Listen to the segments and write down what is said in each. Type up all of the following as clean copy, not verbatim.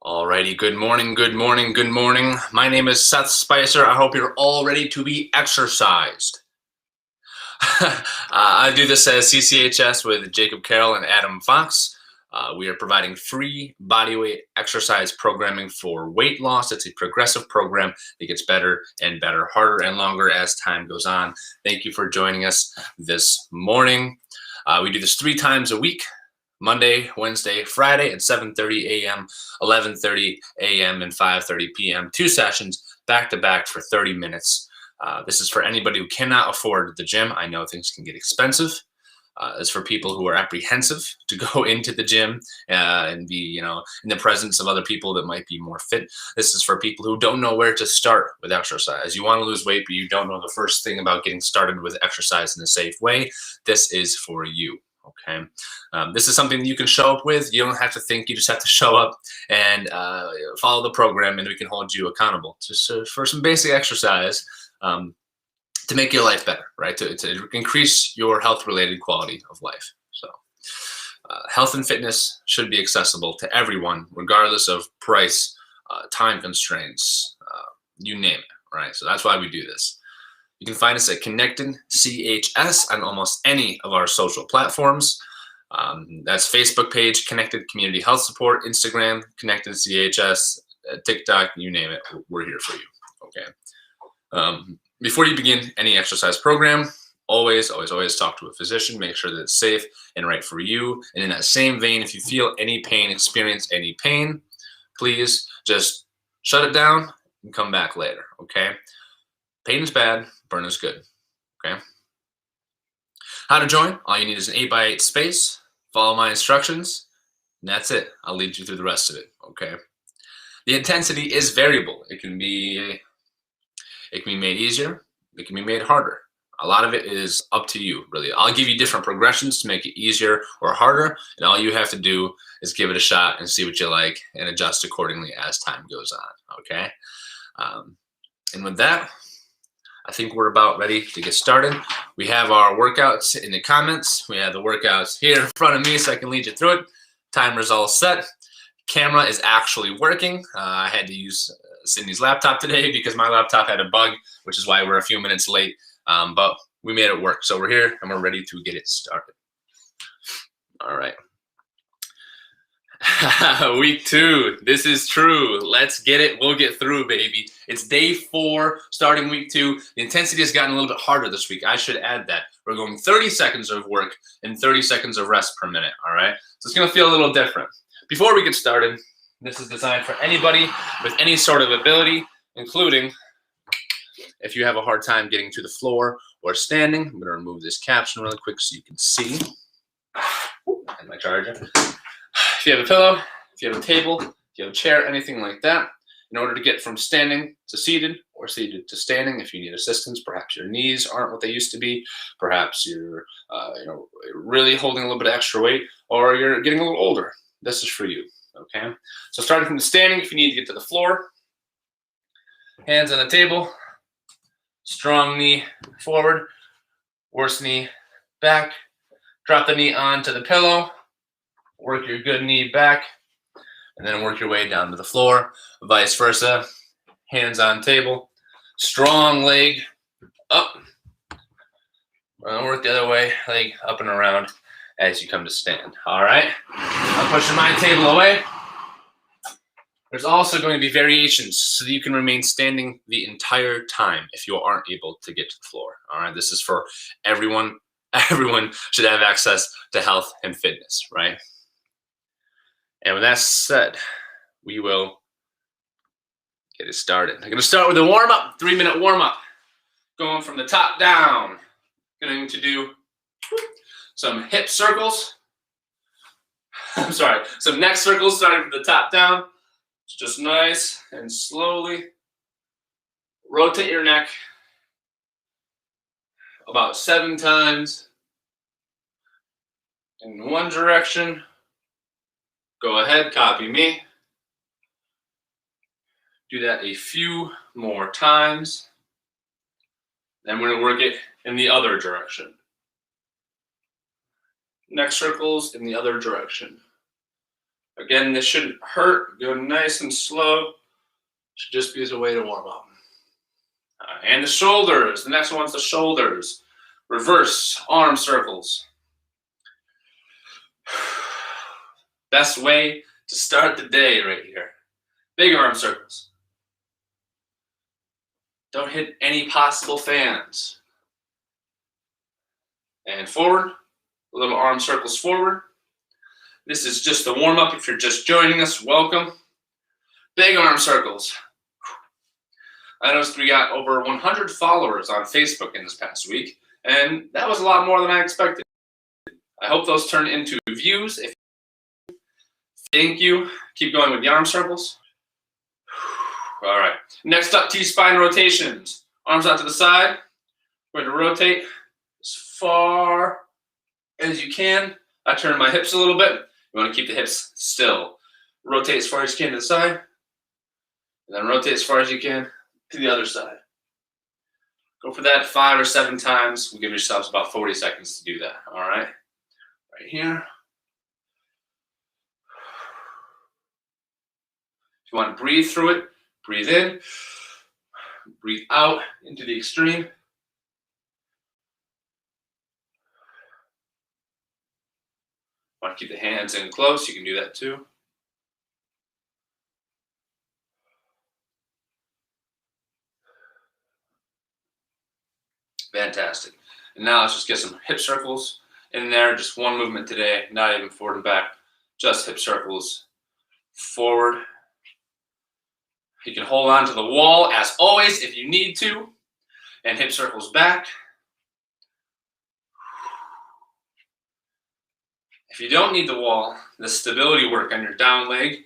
Alrighty, good morning, good morning, good morning. My name is Seth Spicer. I hope you're all ready to be exercised. I do this as CCHS with Jacob Carroll and Adam Fox. We are providing free bodyweight exercise programming for weight loss. It's a progressive program that gets better and better, harder and longer as time goes on. Thank you for joining us this morning. We do this 3 times a week. Monday, Wednesday, Friday at 7:30 a.m., 11:30 a.m., and 5:30 p.m. 2 sessions back to back for 30 minutes. This is for anybody who cannot afford the gym. I know things can get expensive. It's for people who are apprehensive to go into the gym and be, in the presence of other people that might be more fit. This is for people who don't know where to start with exercise. You want to lose weight, but you don't know the first thing about getting started with exercise in a safe way. This is for you. Okay. This is something you can show up with. You don't have to think. You just have to show up and follow the program, and we can hold you accountable just for some basic exercise to make your life better, right? To increase your health-related quality of life. So health and fitness should be accessible to everyone, regardless of price, time constraints, you name it, right? So that's why we do this. You can find us at Connected CHS on almost any of our social platforms. That's Facebook page, Connected Community Health Support, Instagram, Connected CHS, TikTok, you name it, we're here for you. Okay. Before you begin any exercise program, always talk to a physician. Make sure that it's safe and right for you. And in that same vein, if you feel any pain, experience any pain, please just shut it down and come back later. Okay. Pain is bad, burn is good. Okay. How to join? All you need is an 8x8 space. Follow my instructions, and that's it. I'll lead you through the rest of it. Okay. The intensity is variable. It can be made easier. It can be made harder. A lot of it is up to you, really. I'll give you different progressions to make it easier or harder, and all you have to do is give it a shot and see what you like and adjust accordingly as time goes on. Okay. And with that, I think we're about ready to get started. We have our workouts in the comments. We have the workouts here in front of me so I can lead you through it. Timer's all set. Camera is actually working. I had to use Sydney's laptop today because my laptop had a bug, which is why we're a few minutes late. But we made it work. So we're here and we're ready to get it started. All right. Week 2. This is true. Let's get it. We'll get through, baby. It's day 4, starting week 2. The intensity has gotten a little bit harder this week. I should add that. We're going 30 seconds of work and 30 seconds of rest per minute. All right. So it's going to feel a little different. Before we get started, this is designed for anybody with any sort of ability, including if you have a hard time getting to the floor or standing. I'm going to remove this caption really quick so you can see. And my charger. If you have a pillow, if you have a table, if you have a chair, anything like that, in order to get from standing to seated or seated to standing, if you need assistance, perhaps your knees aren't what they used to be, perhaps you're really holding a little bit of extra weight, or you're getting a little older, this is for you, okay? So starting from the standing, if you need to get to the floor, hands on the table, strong knee forward, worst knee back, drop the knee onto the pillow, work your good knee back, and then work your way down to the floor. Vice versa, hands on table, strong leg up. Work the other way, leg up and around as you come to stand. All right, I'm pushing my table away. There's also going to be variations so that you can remain standing the entire time if you aren't able to get to the floor. All right, this is for everyone. Everyone should have access to health and fitness, right? And with that said, we will get it started. I'm going to start with a warm-up, 3-minute warm-up. Going from the top down. Going to do some hip circles. I'm sorry, some neck circles starting from the top down. Just nice and slowly rotate your neck about 7 times in one direction. Go ahead, copy me. Do that a few more times. Then we're going to work it in the other direction. Neck circles in the other direction. Again, this shouldn't hurt. Go nice and slow. Should just be as a way to warm up. And the shoulders. The next one's the shoulders. Reverse arm circles. Best way to start the day right here. Big arm circles. Don't hit any possible fans. And forward. Little arm circles forward. This is just a warm-up. If you're just joining us, welcome. Big arm circles. I noticed we got over 100 followers on Facebook in this past week, and that was a lot more than I expected. I hope those turn into views. Thank you. Keep going with the arm circles. All right. Next up, T-spine rotations. Arms out to the side. We're going to rotate as far as you can. I turn my hips a little bit. You want to keep the hips still. Rotate as far as you can to the side. And then rotate as far as you can to the other side. Go for that 5 or 7 times. We'll give yourselves about 40 seconds to do that. All right. Right here. If you want to breathe through it, breathe in. Breathe out into the extreme. Want to keep the hands in close, you can do that too. Fantastic. And now let's just get some hip circles in there. Just one movement today, not even forward and back, just hip circles forward. You can hold on to the wall as always if you need to, and hip circles back. If you don't need the wall, the stability work on your down leg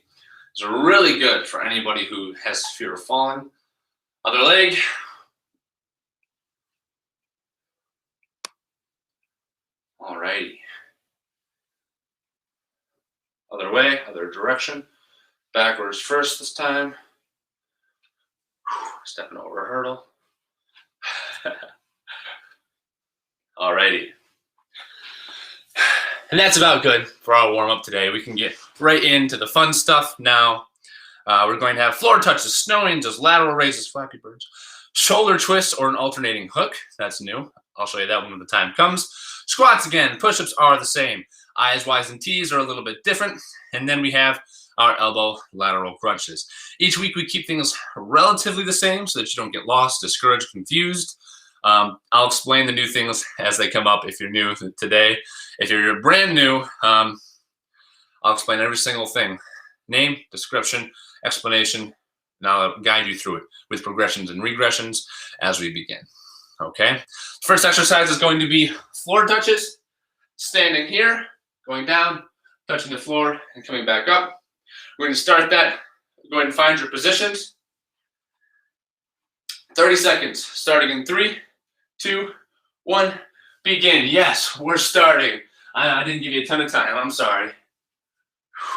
is really good for anybody who has fear of falling. Other leg. Alrighty. Other way, other direction. Backwards first this time. Stepping over a hurdle. Alrighty. And that's about good for our warm-up today. We can get right into the fun stuff now. We're going to have floor touches, snow angels, lateral raises, Flappy Birds, shoulder twists, or an alternating hook. That's new. I'll show you that when the time comes. Squats again. Push-ups are the same. I's, Y's, and T's are a little bit different. And then we have our elbow lateral crunches. Each week we keep things relatively the same so that you don't get lost, discouraged, confused. I'll explain the new things as they come up if you're new today. If you're brand new, I'll explain every single thing. Name, description, explanation, and I'll guide you through it with progressions and regressions as we begin. Okay? First exercise is going to be floor touches. Standing here, going down, touching the floor, and coming back up. We're going to start that. Go ahead and find your positions. 30 seconds, starting in 3, 2, 1, begin. Yes, we're starting. I didn't give you a ton of time. I'm sorry.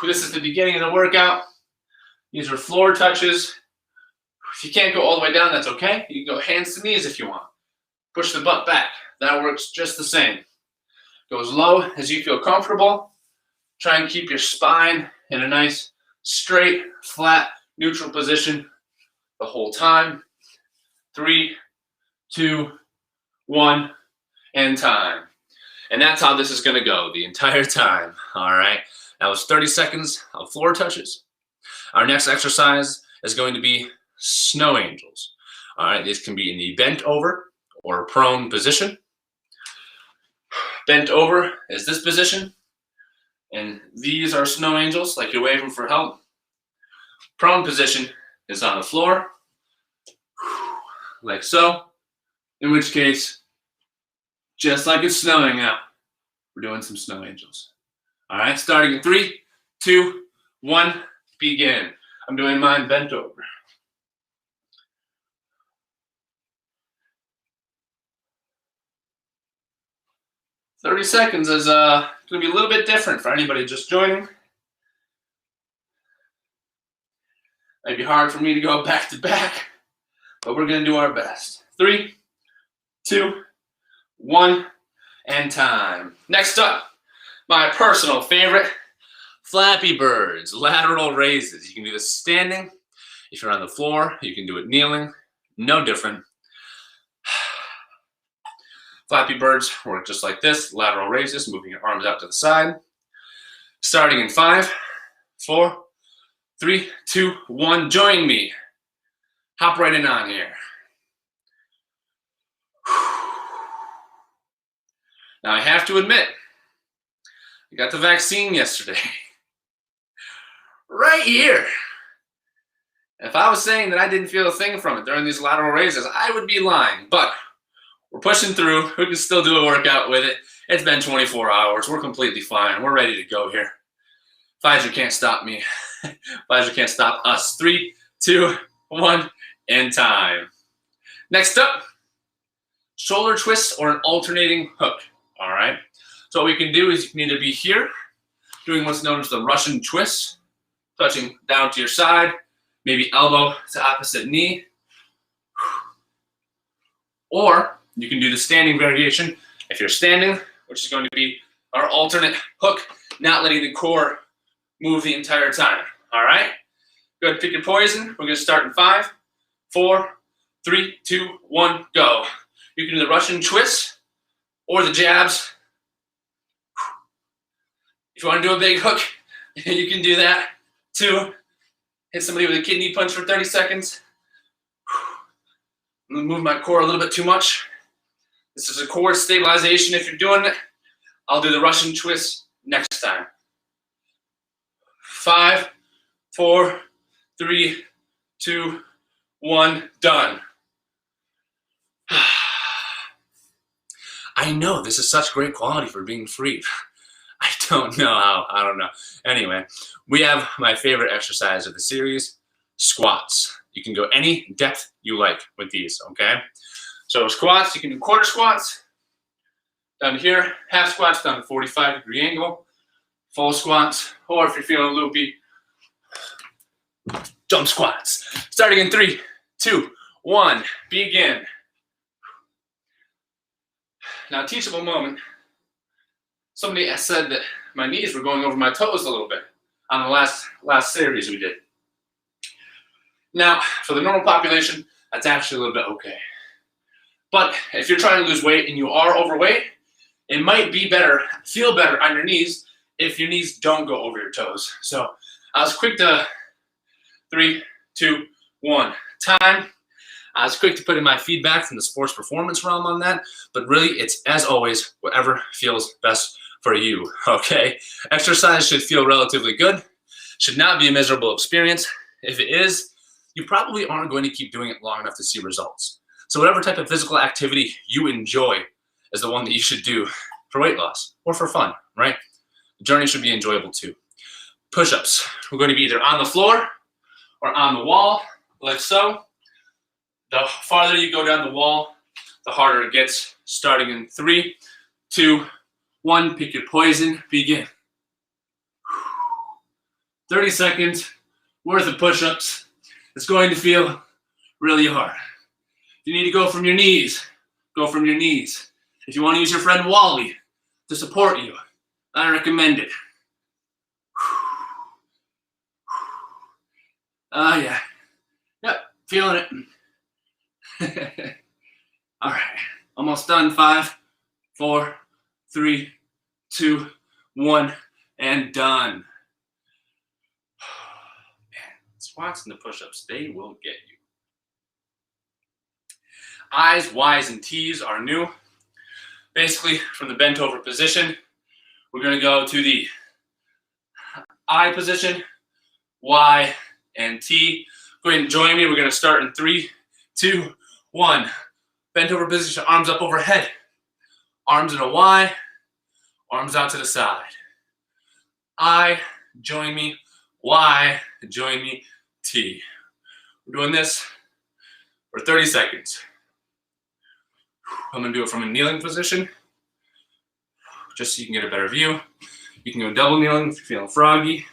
This is the beginning of the workout. These are floor touches. If you can't go all the way down, that's okay. You can go hands to knees if you want. Push the butt back. That works just the same. Go as low as you feel comfortable. Try and keep your spine in a nice, straight, flat, neutral position the whole time. 3, 2, 1, and time. And that's how this is going to go the entire time. All right. That was 30 seconds of floor touches. Our next exercise is going to be snow angels. All right. These can be in the bent over or prone position. Bent over is this position. And these are snow angels, like you're waving for help. Prone position is on the floor, like so. In which case, just like it's snowing out, we're doing some snow angels. All right, starting in 3, 2, 1, begin. I'm doing mine bent over. "30 seconds is going to be a little bit different for anybody just joining. Might be hard for me to go back to back, but we're going to do our best. 3, 2, 1, and time. Next up, my personal favorite, Flappy Birds, lateral raises. You can do this standing. If you're on the floor, you can do it kneeling. No different. Flappy Birds work just like this. Lateral raises, moving your arms out to the side. Starting in 5, 4, 3, 2, 1. Join me. Hop right in on here. Now I have to admit, I got the vaccine yesterday. Right here. If I was saying that I didn't feel a thing from it during these lateral raises, I would be lying. But we're pushing through. We can still do a workout with it. It's been 24 hours. We're completely fine. We're ready to go here. Pfizer can't stop me. Pfizer can't stop us. 3, 2, 1, and time. Next up, shoulder twists or an alternating hook. All right. So what we can do is you can either be here, doing what's known as the Russian twist, touching down to your side, maybe elbow to opposite knee. Or you can do the standing variation. If you're standing, which is going to be our alternate hook, not letting the core move the entire time. All right? Go ahead, pick your poison. We're going to start in 5, 4, 3, 2, 1, go. You can do the Russian twist or the jabs. If you want to do a big hook, you can do that. 2, hit somebody with a kidney punch for 30 seconds. I'm going to move my core a little bit too much. This is a core stabilization if you're doing it. I'll do the Russian twist next time. 5, 4, 3, 2, 1, done. I know, this is such great quality for being free. I don't know how, I don't know. Anyway, we have my favorite exercise of the series, squats. You can go any depth you like with these, okay? So squats, you can do quarter squats, down here, half squats down to 45-degree angle, full squats, or if you're feeling loopy, jump squats. Starting in 3, 2, 1, begin. Now, teachable moment. Somebody has said that my knees were going over my toes a little bit on the last series we did. Now, for the normal population, that's actually a little bit okay. But if you're trying to lose weight and you are overweight, it might be better, feel better on your knees if your knees don't go over your toes. So I was quick to 3, 2, 1, time. I was quick to put in my feedback from the sports performance realm on that, but really it's, as always, whatever feels best for you, okay? Exercise should feel relatively good, should not be a miserable experience. If it is, you probably aren't going to keep doing it long enough to see results. So whatever type of physical activity you enjoy is the one that you should do for weight loss or for fun, right? The journey should be enjoyable too. Push-ups. We're going to be either on the floor or on the wall, like so. The farther you go down the wall, the harder it gets. Starting in 3, 2, 1, pick your poison, begin. 30 seconds worth of push-ups. It's going to feel really hard. If you need to go from your knees, go from your knees. If you want to use your friend Wally to support you, I recommend it. Yeah. Yep, feeling it. All right, almost done. 5, 4, 3, 2, 1, and done. Man, squats and the push-ups, they will get you. I's, Y's, and T's are new. Basically, from the bent over position, we're going to go to the I position, Y, and T. Go ahead and join me. We're going to start in 3, 2, 1. Bent over position, arms up overhead. Arms in a Y, arms out to the side. I, join me. Y, join me. T. We're doing this for 30 seconds. I'm going to do it from a kneeling position, just so you can get a better view. You can go double kneeling if you're feeling froggy.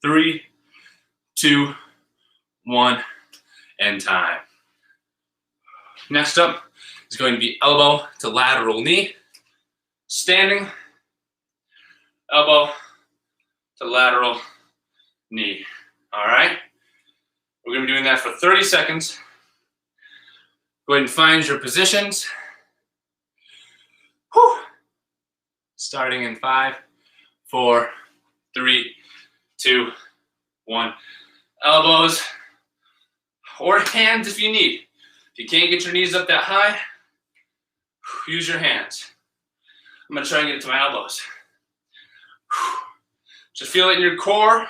3, 2, 1, and time. Next up is going to be elbow to lateral knee. Standing. elbow to lateral knee. All right? We're going to be doing that for 30 seconds. Go ahead and find your positions. Whew. Starting in 5, 4, 3, 2, 1. Elbows or hands if you need. If you can't get your knees up that high, use your hands. I'm going to try and get it to my elbows. Just feel it in your core,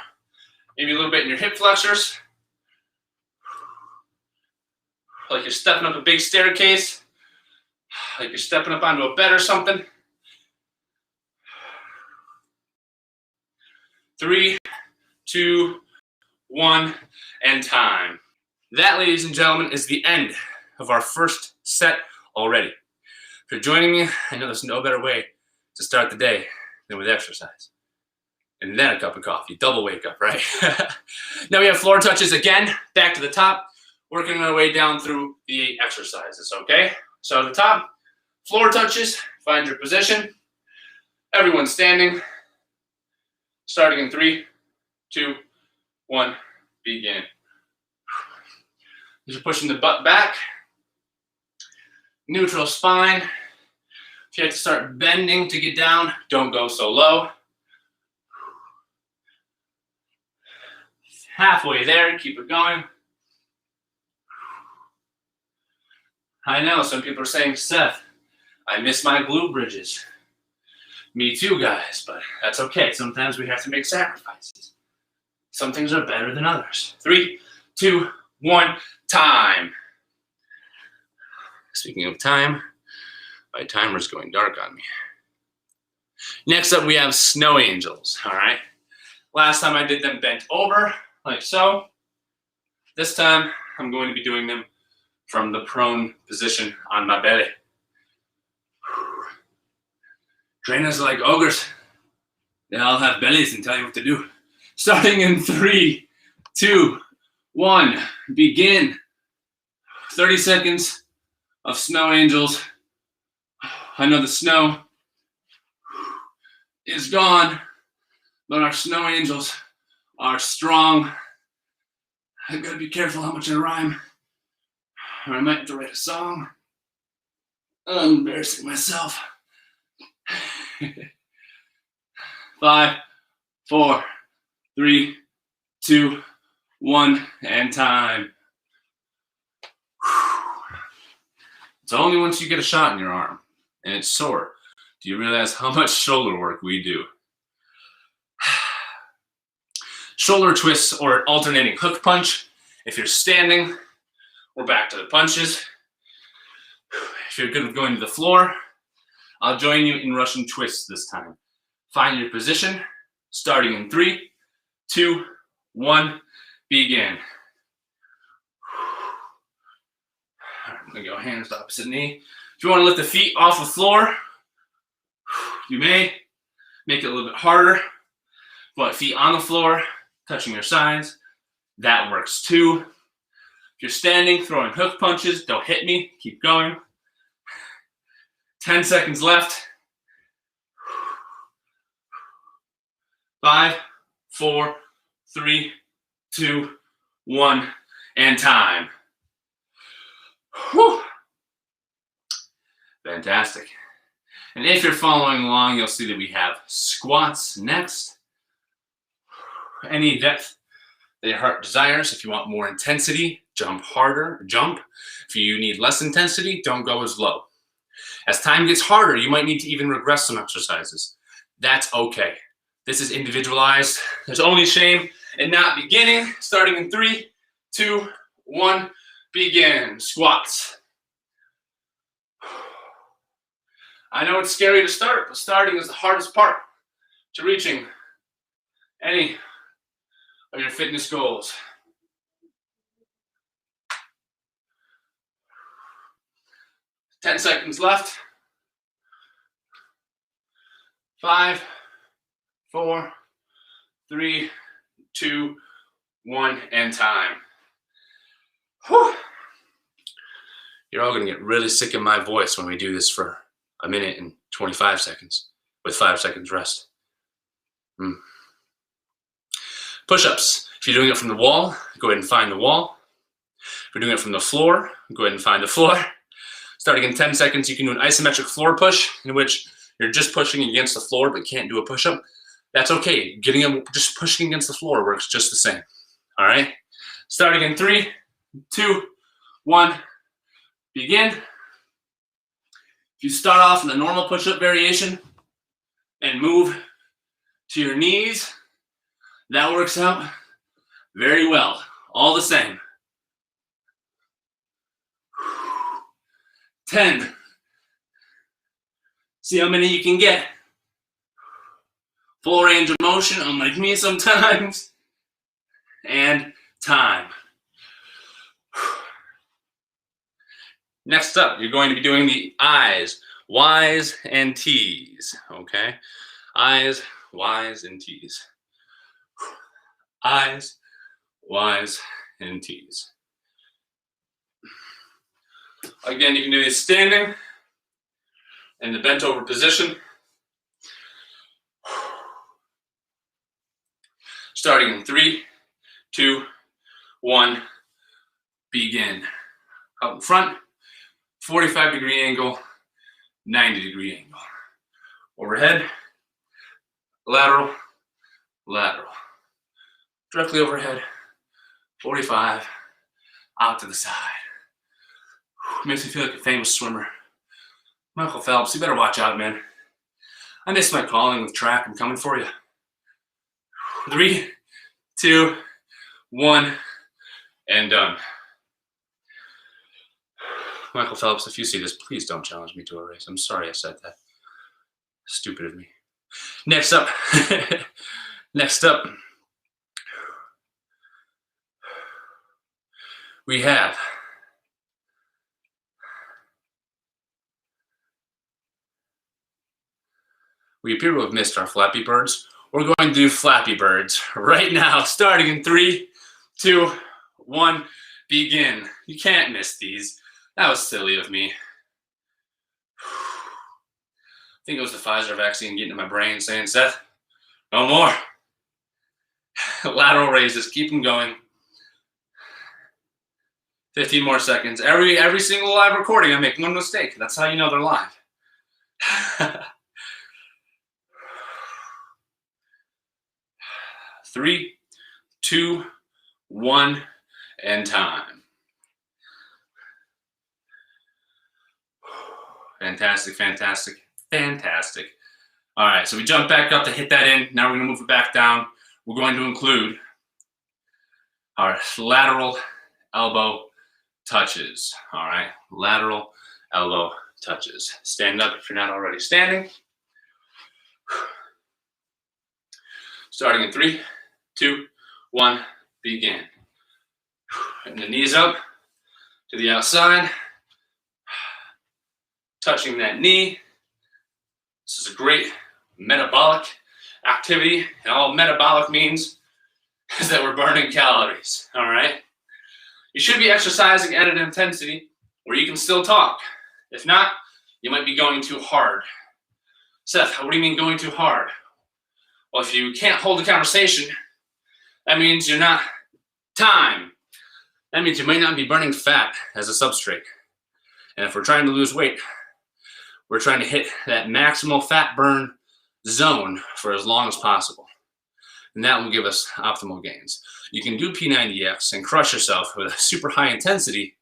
maybe a little bit in your hip flexors. Like you're stepping up a big staircase, like you're stepping up onto a bed or something. 3, 2, 1, and time. That, ladies and gentlemen, is the end of our first set already. If you're joining me, I know there's no better way to start the day than with exercise. And then a cup of coffee, double wake up, right? Now we have floor touches again, back to the top, working our way down through the 8 exercises, okay? So at the top, floor touches, find your position. Everyone standing. Starting in 3, 2, 1, begin. You're pushing the butt back. Neutral spine. If you have to start bending to get down, don't go so low. Halfway there, keep it going. I know, some people are saying, Seth, I miss my glute bridges. Me too, guys, but that's okay. Sometimes we have to make sacrifices. Some things are better than others. 3, 2, 1, time. Speaking of time, my timer's going dark on me. Next up, we have snow angels, all right? Last time I did them bent over, like so. This time, I'm going to be doing them from the prone position on my belly. Trainers are like ogres. They all have bellies and tell you what to do. Starting in 3, 2, 1, begin. 30 seconds of snow angels. I know the snow is gone, but our snow angels are strong. I've got to be careful how much I rhyme, or I might have to write a song. I'm embarrassing myself. 5, 4, 3, 2, 1, and time. It's only once you get a shot in your arm and it's sore do you realize how much shoulder work we do. Shoulder twists or alternating hook punch. If you're standing, we're back to the punches. If you're good with going to the floor, I'll join you in Russian twists this time. Find your position, starting in 3, 2, 1, begin. I'm gonna go hands to opposite knee. If you want to lift the feet off the floor, you may. Make it a little bit harder. But feet on the floor, touching your sides, that works too. If you're standing, throwing hook punches, don't hit me, keep going. 10 seconds left. 5, 4, 3, 2, 1, and time. Whew. Fantastic. And if you're following along, you'll see that we have squats next. Any depth that your heart desires. If you want more intensity, jump harder, jump. If you need less intensity, don't go as low. As time gets harder, you might need to even regress some exercises. That's okay. This is individualized. There's only shame in not beginning. Starting in 3, 2, 1, begin. Squats. I know it's scary to start, but starting is the hardest part to reaching any of your fitness goals. 10 seconds left. 5, 4, 3, 2, 1, and time. Whew. You're all going to get really sick of my voice when we do this for a minute and 25 seconds with 5 seconds rest. Push-ups. If you're doing it from the wall, go ahead and find the wall. If you're doing it from the floor, go ahead and find the floor. Starting in 10 seconds, you can do an isometric floor push in which you're just pushing against the floor but can't do a push-up. That's okay. Just pushing against the floor works just the same. All right? Starting in 3, 2, 1, begin. If you start off in the normal push-up variation and move to your knees, that works out very well. All the same. 10. See how many you can get. Full range of motion, unlike me sometimes. And time. Next up, you're going to be doing the I's, Y's, and T's. Okay? I's, Y's, and T's. I's, Y's, and T's. Again, you can do these standing in the bent over position. Starting in 3, 2, 1, begin. Out in front, 45-degree angle, 90-degree angle. Overhead, lateral, lateral. Directly overhead, 45, out to the side. Makes me feel like a famous swimmer. Michael Phelps, you better watch out, man. I missed my calling with track. I'm coming for you. 3, 2, 1, and done. Michael Phelps, if you see this, please don't challenge me to a race. I'm sorry I said that. Stupid of me. Next up, we have we appear to have missed our Flappy Birds. We're going to do Flappy Birds right now, starting in 3, 2, 1, begin. You can't miss these. That was silly of me. I think it was the Pfizer vaccine getting in my brain saying, Seth, no more. Lateral raises, keep them going. 15 more seconds. Every single live recording, I make one mistake. That's how you know they're live. 3, 2, 1, and time. Fantastic, fantastic, fantastic. All right, so we jump back up to hit that in. Now we're going to move it back down. We're going to include our lateral elbow touches. All right, lateral elbow touches. Stand up if you're not already standing. Starting in 3, 2, 1, begin. And the knees up to the outside. Touching that knee. This is a great metabolic activity. And all metabolic means is that we're burning calories. All right. You should be exercising at an intensity where you can still talk. If not, you might be going too hard. Seth, what do you mean going too hard? Well, if you can't hold a conversation, that means you're not time. That means you might not be burning fat as a substrate. And if we're trying to lose weight, we're trying to hit that maximal fat burn zone for as long as possible. And that will give us optimal gains. You can do P90X and crush yourself with a super high intensity,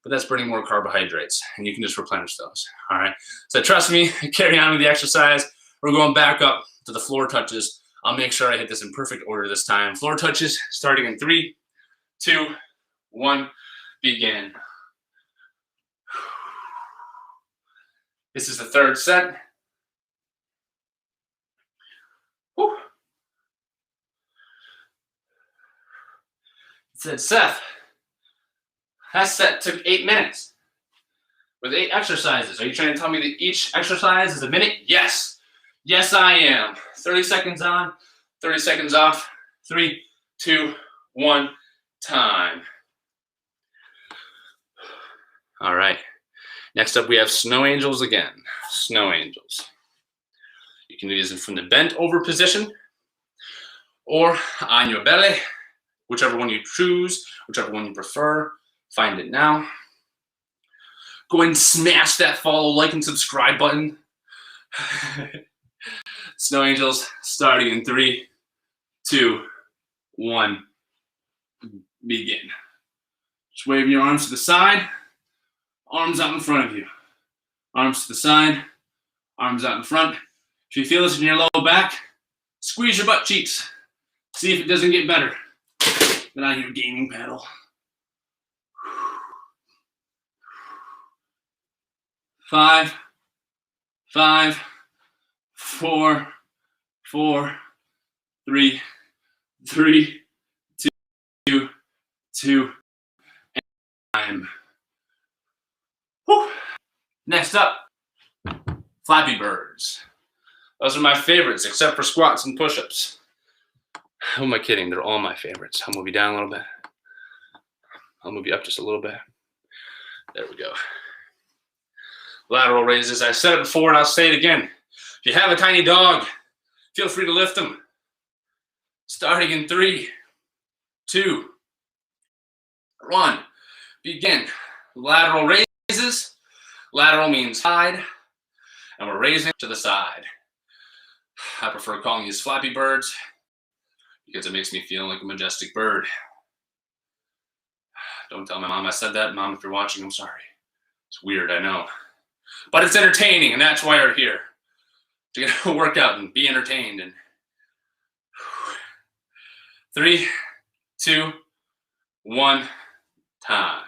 but that's burning more carbohydrates, and you can just replenish those. All right. So trust me, carry on with the exercise. We're going back up to the floor touches. I'll make sure I hit this in perfect order this time. Floor touches starting in 3, 2, 1, begin. This is the third set. Whew. It said, Seth, that set took 8 minutes with 8 exercises. Are you trying to tell me that each exercise is a minute? Yes. Yes, I am. 30 seconds on, 30 seconds off. 3, 2, 1, time. All right. Next up, we have snow angels again. Snow angels. You can do these from the bent over position. or on your belly, whichever one you choose, whichever one you prefer. Find it now. Go ahead and smash that follow, like, and subscribe button. Snow Angels, starting in 3, 2, 1, begin. Just wave your arms to the side, arms out in front of you. Arms to the side, arms out in front. If you feel this in your low back, squeeze your butt cheeks. See if it doesn't get better than on your gaming paddle. 5, 5, 4, 4, 3, 3, 2, 2, and time. Whew. Next up, Flappy Birds. Those are my favorites, except for squats and push-ups. Who am I kidding? They're all my favorites. I'll move you down a little bit. I'll move you up just a little bit. There we go. Lateral raises. I said it before and I'll say it again. If you have a tiny dog, feel free to lift them. Starting in 3, 2, 1. Begin. Lateral raises. Lateral means side, and we're raising to the side. I prefer calling these Flappy Birds because it makes me feel like a majestic bird. Don't tell my mom I said that. Mom, if you're watching, I'm sorry. It's weird, I know. But it's entertaining, and that's why we're here. To get a workout and be entertained. And 3, 2, 1, time.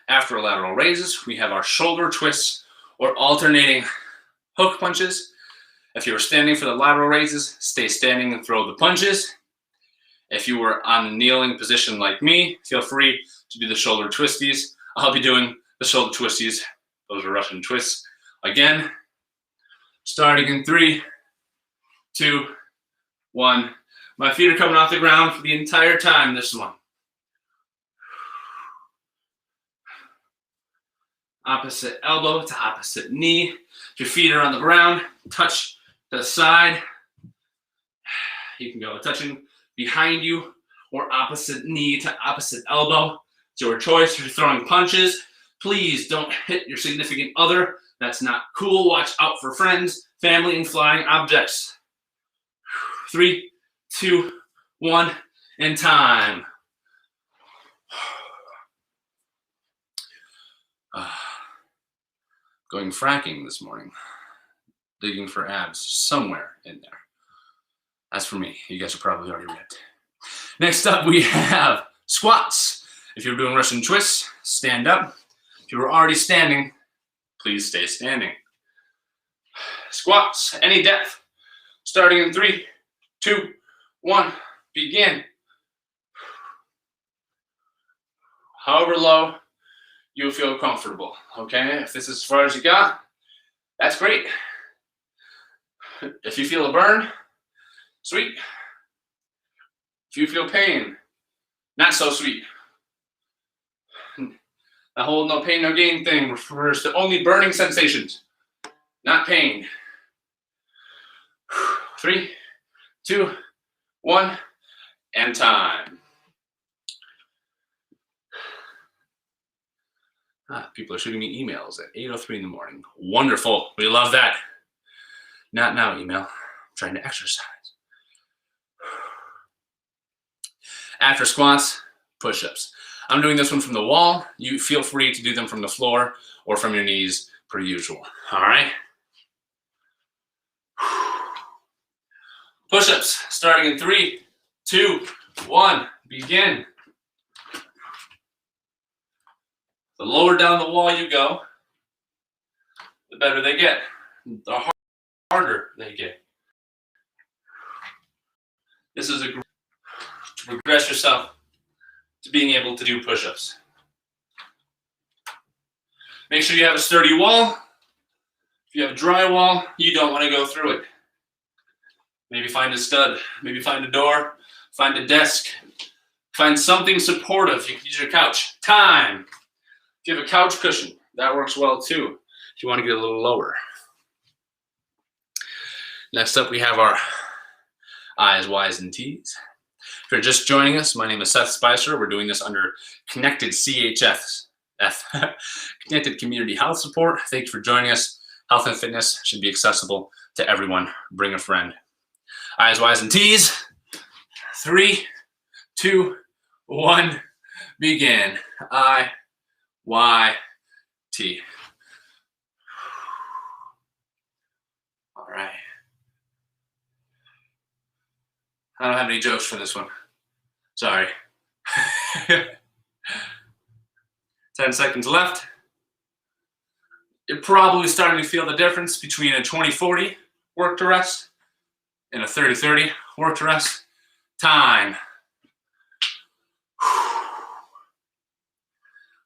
After lateral raises, we have our shoulder twists or alternating hook punches. If you were standing for the lateral raises, stay standing and throw the punches. If you were on a kneeling position like me, feel free to do the shoulder twisties. I'll be doing the shoulder twisties. Those are Russian twists. Again, starting in 3, 2, 1. My feet are coming off the ground for the entire time, this one. Opposite elbow to opposite knee. If your feet are on the ground, touch to the side. You can go touching behind you or opposite knee to opposite elbow. It's your choice. If you're throwing punches, please don't hit your significant other. That's not cool. Watch out for friends, family, and flying objects. 3, 2, 1, and time. Going fracking this morning, digging for abs somewhere in there. That's for me. You guys are probably already ripped. Next up, we have squats. If you're doing Russian twists, stand up. If you were already standing, please stay standing. Squats, any depth. Starting in 3, 2, 1, begin. However low you feel comfortable, okay? If this is as far as you got, that's great. If you feel a burn, sweet. If you feel pain, not so sweet. The whole no pain, no gain thing refers to only burning sensations, not pain. 3, 2, 1, and time. People are shooting me emails at 8:03 in the morning. Wonderful. We love that. Not now, email. I'm trying to exercise. After squats, push-ups. I'm doing this one from the wall. You feel free to do them from the floor or from your knees per usual. All right? Push-ups, starting in 3, 2, 1, begin. The lower down the wall you go, the better they get, the harder they get. This is to progress yourself to being able to do push-ups. Make sure you have a sturdy wall. If you have a dry wall, you don't want to go through it. Maybe find a stud, maybe find a door, find a desk, find something supportive. You can use your couch. Time. If you have a couch cushion, that works well too. If you want to get a little lower. Next up, we have our I's, Y's, and T's. If you're just joining us, my name is Seth Spicer. We're doing this under Connected CHF, Connected Community Health Support. Thank you for joining us. Health and fitness should be accessible to everyone. Bring a friend. I's, Y's, and T's. 3, 2, 1, begin. I, Y, T. All right. I don't have any jokes for this one. Sorry. 10 seconds left. You're probably starting to feel the difference between a 20-40 work to rest and a 30-30 work to rest. Time.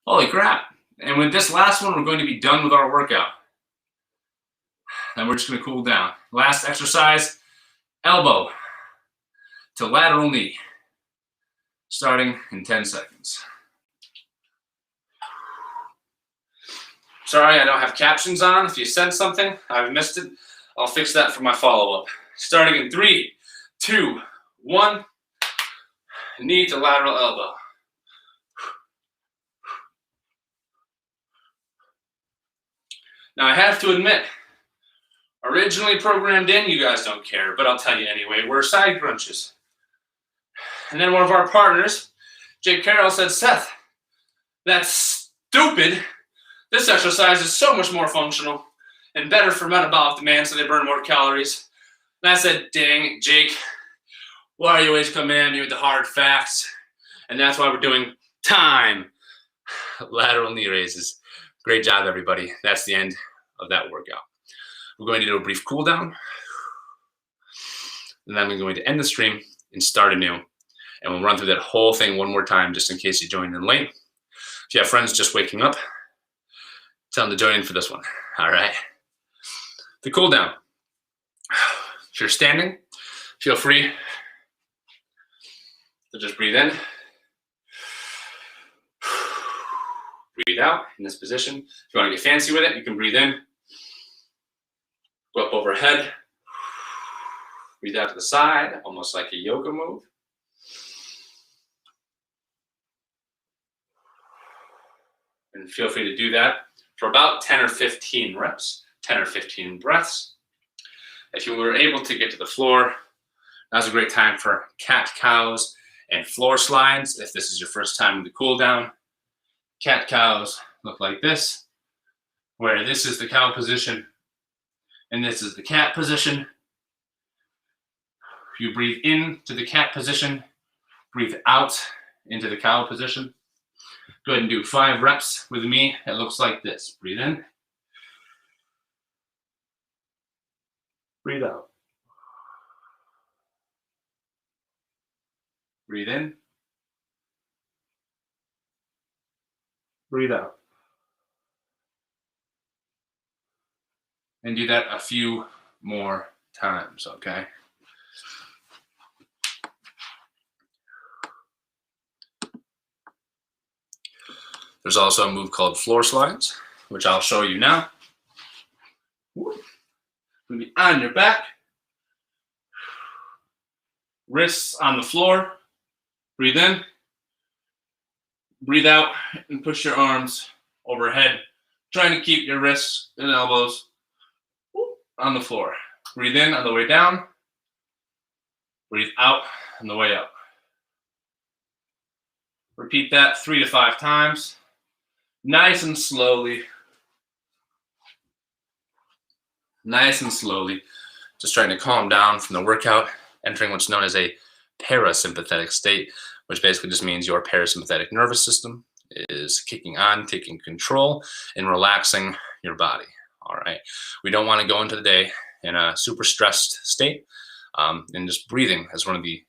Holy crap. And with this last one, we're going to be done with our workout. Then we're just going to cool down. Last exercise, elbow to lateral knee, starting in 10 seconds. Sorry, I don't have captions on. If you said something, I've missed it, I'll fix that for my follow-up. Starting in 3, 2, 1, knee to lateral elbow. Now I have to admit, originally programmed in, you guys don't care, but I'll tell you anyway, we're side crunches. And then one of our partners, Jake Carroll, said, Seth, that's stupid. This exercise is so much more functional and better for metabolic demand, so they burn more calories. And I said, dang, Jake, why are you always coming at me with the hard facts? And that's why we're doing time. Lateral knee raises. Great job, everybody. That's the end of that workout. We're going to do a brief cool down. And then we're going to end the stream and start anew. And we'll run through that whole thing one more time, just in case you joined in late. If you have friends just waking up, tell them to join in for this one. All right. The cool down. If you're standing, feel free to just breathe in. Breathe out in this position. If you want to get fancy with it, you can breathe in. Go up overhead. Breathe out to the side, almost like a yoga move. And feel free to do that for about 10 or 15 reps, 10 or 15 breaths. If you were able to get to the floor, now's a great time for cat-cows and floor slides. If this is your first time with the cool down, cat-cows look like this, where this is the cow position and this is the cat position. You breathe into the cat position, breathe out into the cow position. Go ahead and do 5 reps with me. It looks like this. Breathe in. Breathe out. Breathe in. Breathe out. And do that a few more times, okay? There's also a move called floor slides, which I'll show you now. You're gonna be on your back, wrists on the floor. Breathe in, breathe out, and push your arms overhead, trying to keep your wrists and elbows on the floor. Breathe in on the way down, breathe out on the way up. Repeat that 3 to 5 times. Nice and slowly. Nice and slowly. Just trying to calm down from the workout, entering what's known as a parasympathetic state, which basically just means your parasympathetic nervous system is kicking on, taking control, and relaxing your body. All right. We don't want to go into the day in a super stressed state, and just breathing is one of the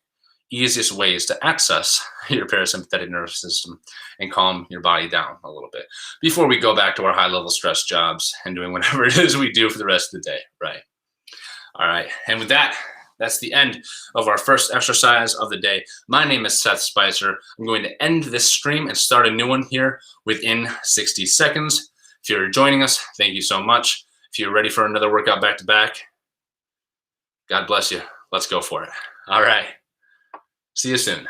easiest ways to access your parasympathetic nervous system and calm your body down a little bit before we go back to our high-level stress jobs and doing whatever it is we do for the rest of the day, right? All right, and with that, that's the end of our first exercise of the day. My name is Seth Spicer. I'm going to end this stream and start a new one here within 60 seconds. If you're joining us, thank you so much. If you're ready for another workout back-to-back, God bless you. Let's go for it. All right. See you soon.